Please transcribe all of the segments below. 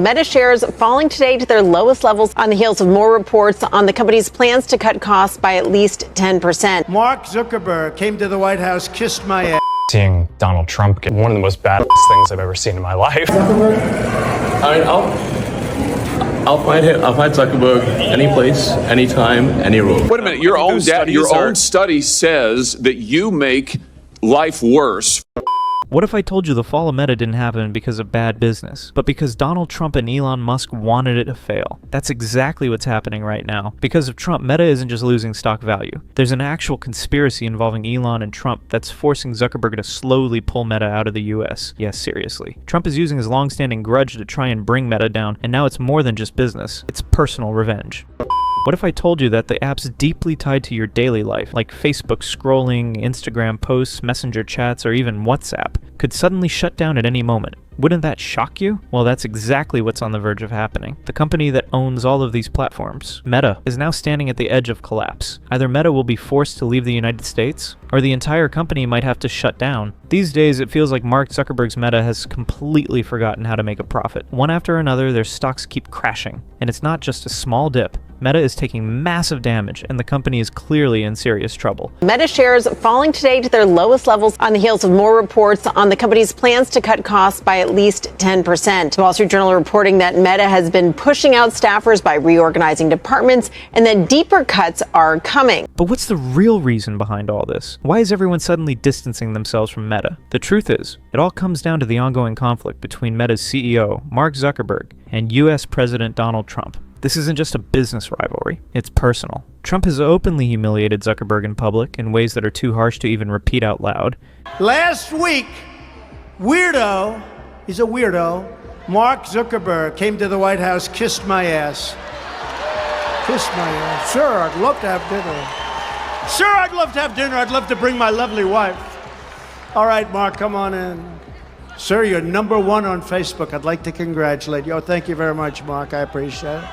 Meta shares falling today to their lowest levels on the heels of more reports on the company's plans to cut costs by at least 10%. Mark Zuckerberg came to the White House, kissed my ass. Seeing Donald Trump get one of the most badass things I've ever seen in my life. I mean, I'll find Zuckerberg any place, anytime, any room. Wait a minute, your own study says that you make life worse. What if I told you the fall of Meta didn't happen because of bad business, but because Donald Trump and Elon Musk wanted it to fail? That's exactly what's happening right now. Because of Trump, Meta isn't just losing stock value. There's an actual conspiracy involving Elon and Trump that's forcing Zuckerberg to slowly pull Meta out of the US. Yes, seriously. Trump is using his long-standing grudge to try and bring Meta down, and now it's more than just business. It's personal revenge. What if I told you that the apps deeply tied to your daily life, like Facebook scrolling, Instagram posts, Messenger chats, or even WhatsApp, could suddenly shut down at any moment? Wouldn't that shock you? Well, that's exactly what's on the verge of happening. The company that owns all of these platforms, Meta, is now standing at the edge of collapse. Either Meta will be forced to leave the United States, or the entire company might have to shut down. These days, it feels like Mark Zuckerberg's Meta has completely forgotten how to make a profit. One after another, their stocks keep crashing, and it's not just a small dip. Meta is taking massive damage, and the company is clearly in serious trouble. Meta shares falling today to their lowest levels on the heels of more reports on the company's plans to cut costs by at least 10%. The Wall Street Journal reporting that Meta has been pushing out staffers by reorganizing departments and that deeper cuts are coming. But what's the real reason behind all this? Why is everyone suddenly distancing themselves from Meta? The truth is, it all comes down to the ongoing conflict between Meta's CEO, Mark Zuckerberg, and US President Donald Trump. This isn't just a business rivalry, it's personal. Trump has openly humiliated Zuckerberg in public in ways that are too harsh to even repeat out loud. Last week, he's a weirdo, Mark Zuckerberg came to the White House, kissed my ass. Kissed my ass. Sure, I'd love to have dinner. Sure, I'd love to have dinner. I'd love to bring my lovely wife. All right, Mark, come on in. Sir, you're #1 on Facebook. I'd like to congratulate you. Oh, thank you very much, Mark. I appreciate it.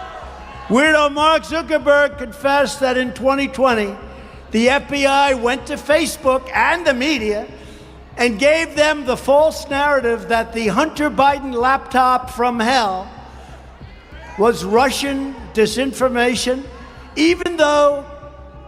Weirdo Mark Zuckerberg confessed that in 2020, the FBI went to Facebook and the media and gave them the false narrative that the Hunter Biden laptop from hell was Russian disinformation, even though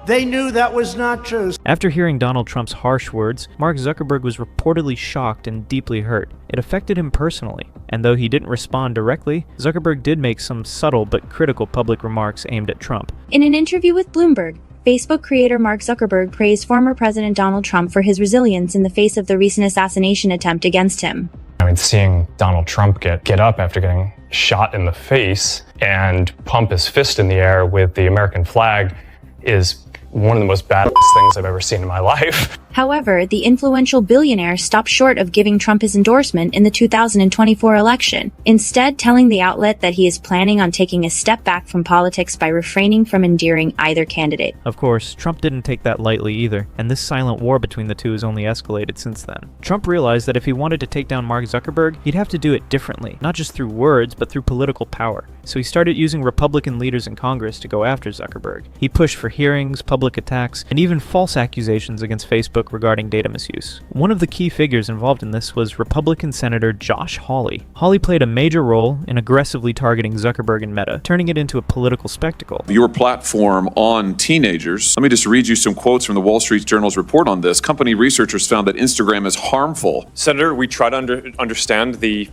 they knew that was not true. After hearing Donald Trump's harsh words, Mark Zuckerberg was reportedly shocked and deeply hurt. It affected him personally, and though he didn't respond directly, Zuckerberg did make some subtle but critical public remarks aimed at Trump. In an interview with Bloomberg, Facebook creator Mark Zuckerberg praised former President Donald Trump for his resilience in the face of the recent assassination attempt against him. I mean, seeing Donald Trump get up after getting shot in the face and pump his fist in the air with the American flag is one of the most badass things I've ever seen in my life. However, the influential billionaire stopped short of giving Trump his endorsement in the 2024 election, instead telling the outlet that he is planning on taking a step back from politics by refraining from endearing either candidate. Of course, Trump didn't take that lightly either, and this silent war between the two has only escalated since then. Trump realized that if he wanted to take down Mark Zuckerberg, he'd have to do it differently, not just through words, but through political power. So he started using Republican leaders in Congress to go after Zuckerberg. He pushed for hearings, public attacks, and even false accusations against Facebook regarding data misuse. One of the key figures involved in this was Republican Senator Josh Hawley. Hawley played a major role in aggressively targeting Zuckerberg and Meta, turning it into a political spectacle. Your platform on teenagers. Let me just read you some quotes from the Wall Street Journal's report on this. Company researchers found that Instagram is harmful. Senator, we try to understand the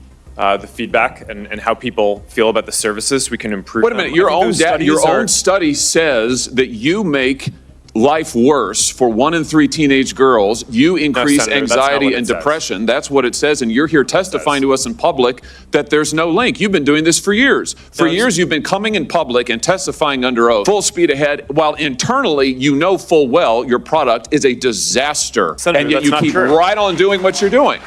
feedback and how people feel about the services. We can improve. Wait a minute, your own study says that you make life worse for 1 in 3 teenage girls. You increase Senator, anxiety and depression. That's what it says. And you're here testifying to us in public that there's no link. You've been doing this for years. For years, you've been coming in public and testifying under oath, full speed ahead, while internally, you know full well your product is a disaster. Senator, and yet you keep right on doing what you're doing.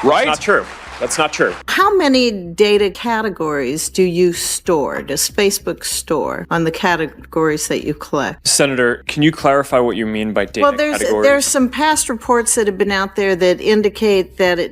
Right? That's not true. That's not true. How many data categories do you store? Does Facebook store on the categories that you collect? Senator, can you clarify what you mean by data categories? There's some past reports that have been out there that indicate that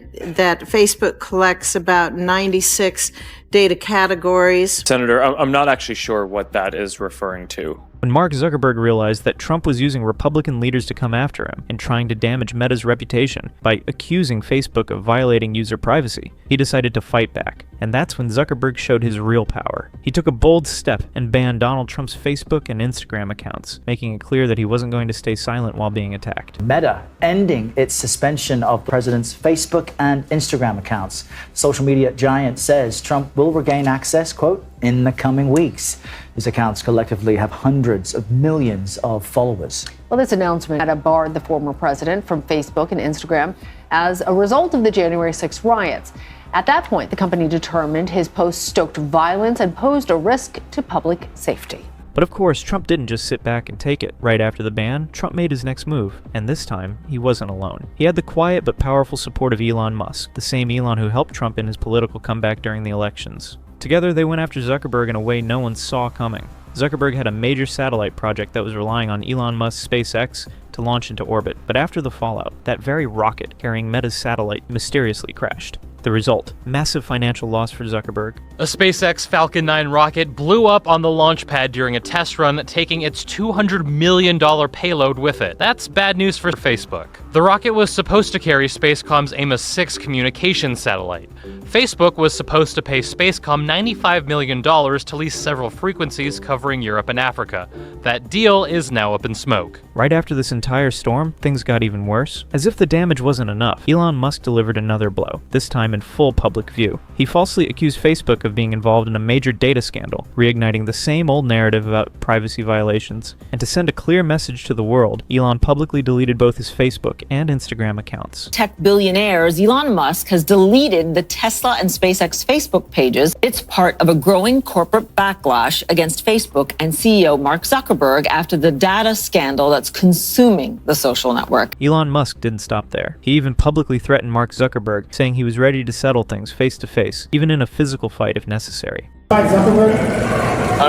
Facebook collects about 96 data categories. Senator, I'm not actually sure what that is referring to. When Mark Zuckerberg realized that Trump was using Republican leaders to come after him and trying to damage Meta's reputation by accusing Facebook of violating user privacy, he decided to fight back. And that's when Zuckerberg showed his real power. He took a bold step and banned Donald Trump's Facebook and Instagram accounts, making it clear that he wasn't going to stay silent while being attacked. Meta ending its suspension of the president's Facebook and Instagram accounts. Social media giant says Trump will regain access, quote, in the coming weeks. His accounts collectively have hundreds of millions of followers. Well, this announcement had barred the former president from Facebook and Instagram as a result of the January 6th riots. At that point, the company determined his posts stoked violence and posed a risk to public safety. But of course, Trump didn't just sit back and take it. Right after the ban, Trump made his next move, and this time, he wasn't alone. He had the quiet but powerful support of Elon Musk, the same Elon who helped Trump in his political comeback during the elections. Together, they went after Zuckerberg in a way no one saw coming. Zuckerberg had a major satellite project that was relying on Elon Musk's SpaceX to launch into orbit, but after the fallout, that very rocket carrying Meta's satellite mysteriously crashed. The result, massive financial loss for Zuckerberg. A SpaceX Falcon 9 rocket blew up on the launch pad during a test run, taking its $200 million payload with it. That's bad news for Facebook. The rocket was supposed to carry Spacecom's Amos 6 communications satellite. Facebook was supposed to pay Spacecom $95 million to lease several frequencies covering Europe and Africa. That deal is now up in smoke. Right after this entire storm, things got even worse. As if the damage wasn't enough, Elon Musk delivered another blow, this time in full public view. He falsely accused Facebook of being involved in a major data scandal, reigniting the same old narrative about privacy violations. And to send a clear message to the world, Elon publicly deleted both his Facebook and Instagram accounts. Tech billionaires, Elon Musk has deleted the Tesla and SpaceX Facebook pages. It's part of a growing corporate backlash against Facebook and CEO Mark Zuckerberg after the data scandal that's consuming the social network. Elon Musk didn't stop there. He even publicly threatened Mark Zuckerberg, saying he was ready to settle things face to face, even in a physical fight if necessary. I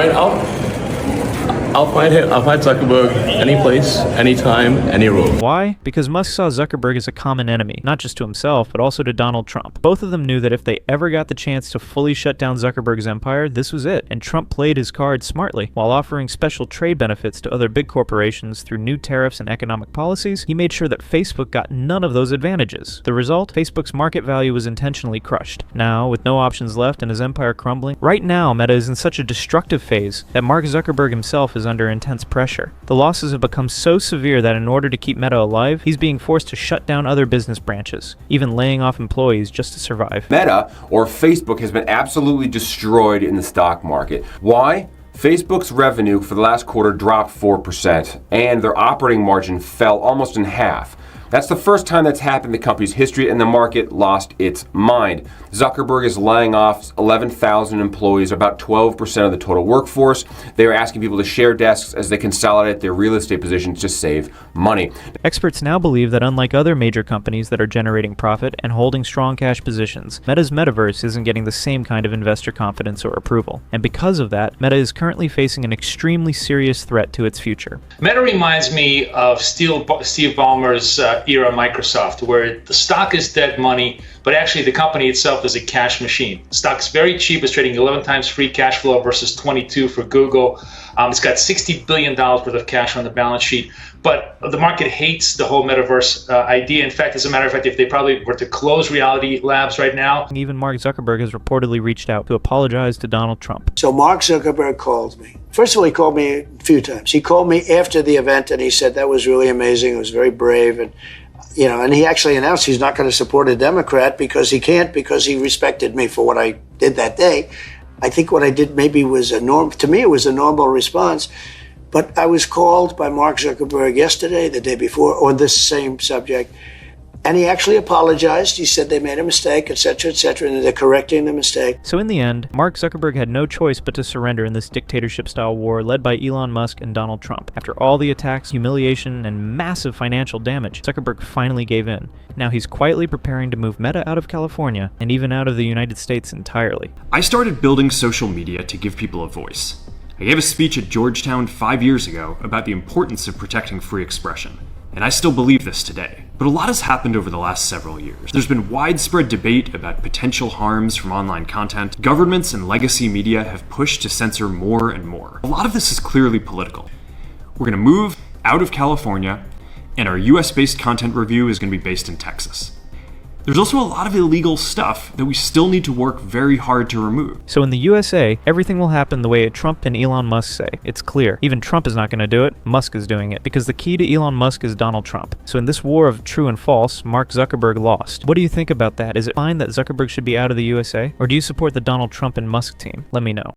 mean, I'll fight him. I'll fight Zuckerberg any place, anytime, any room. Why? Because Musk saw Zuckerberg as a common enemy, not just to himself, but also to Donald Trump. Both of them knew that if they ever got the chance to fully shut down Zuckerberg's empire, this was it. And Trump played his cards smartly. While offering special trade benefits to other big corporations through new tariffs and economic policies, he made sure that Facebook got none of those advantages. The result? Facebook's market value was intentionally crushed. Now, with no options left and his empire crumbling, right now Meta is in such a destructive phase that Mark Zuckerberg himself is under intense pressure. The losses have become so severe that in order to keep Meta alive, he's being forced to shut down other business branches, even laying off employees just to survive. Meta, or Facebook, has been absolutely destroyed in the stock market. Why? Facebook's revenue for the last quarter dropped 4%, and their operating margin fell almost in half. That's the first time that's happened in the company's history, and the market lost its mind. Zuckerberg is laying off 11,000 employees, about 12% of the total workforce. They are asking people to share desks as they consolidate their real estate positions to save money. Experts now believe that unlike other major companies that are generating profit and holding strong cash positions, Meta's metaverse isn't getting the same kind of investor confidence or approval. And because of that, Meta is currently facing an extremely serious threat to its future. Meta reminds me of Steve Ballmer's era Microsoft, where the stock is dead money, but actually the company itself is a cash machine. Stock's very cheap. It's trading 11 times free cash flow versus 22 for Google. It's got $60 billion worth of cash on the balance sheet, but the market hates the whole metaverse idea. In fact, as a matter of fact, if they probably were to close Reality Labs right now. Even Mark Zuckerberg has reportedly reached out to apologize to Donald Trump. So Mark Zuckerberg called me. First of all, he called me a few times. He called me after the event and he said that was really amazing. It was very brave. And, you know, and he actually announced he's not going to support a Democrat because he can't, because he respected me for what I did that day. I think what I did maybe was to me, it was a normal response. But I was called by Mark Zuckerberg yesterday, the day before, on this same subject. And he actually apologized. He said they made a mistake, et cetera, and they're correcting the mistake. So in the end, Mark Zuckerberg had no choice but to surrender in this dictatorship-style war led by Elon Musk and Donald Trump. After all the attacks, humiliation, and massive financial damage, Zuckerberg finally gave in. Now he's quietly preparing to move Meta out of California and even out of the United States entirely. I started building social media to give people a voice. I gave a speech at Georgetown 5 years ago about the importance of protecting free expression. And I still believe this today. But a lot has happened over the last several years. There's been widespread debate about potential harms from online content. Governments and legacy media have pushed to censor more and more. A lot of this is clearly political. We're going to move out of California, and our US-based content review is going to be based in Texas. There's also a lot of illegal stuff that we still need to work very hard to remove. So in the USA, everything will happen the way Trump and Elon Musk say. It's clear. Even Trump is not going to do it. Musk is doing it, because the key to Elon Musk is Donald Trump. So in this war of true and false, Mark Zuckerberg lost. What do you think about that? Is it fine that Zuckerberg should be out of the USA? Or do you support the Donald Trump and Musk team? Let me know.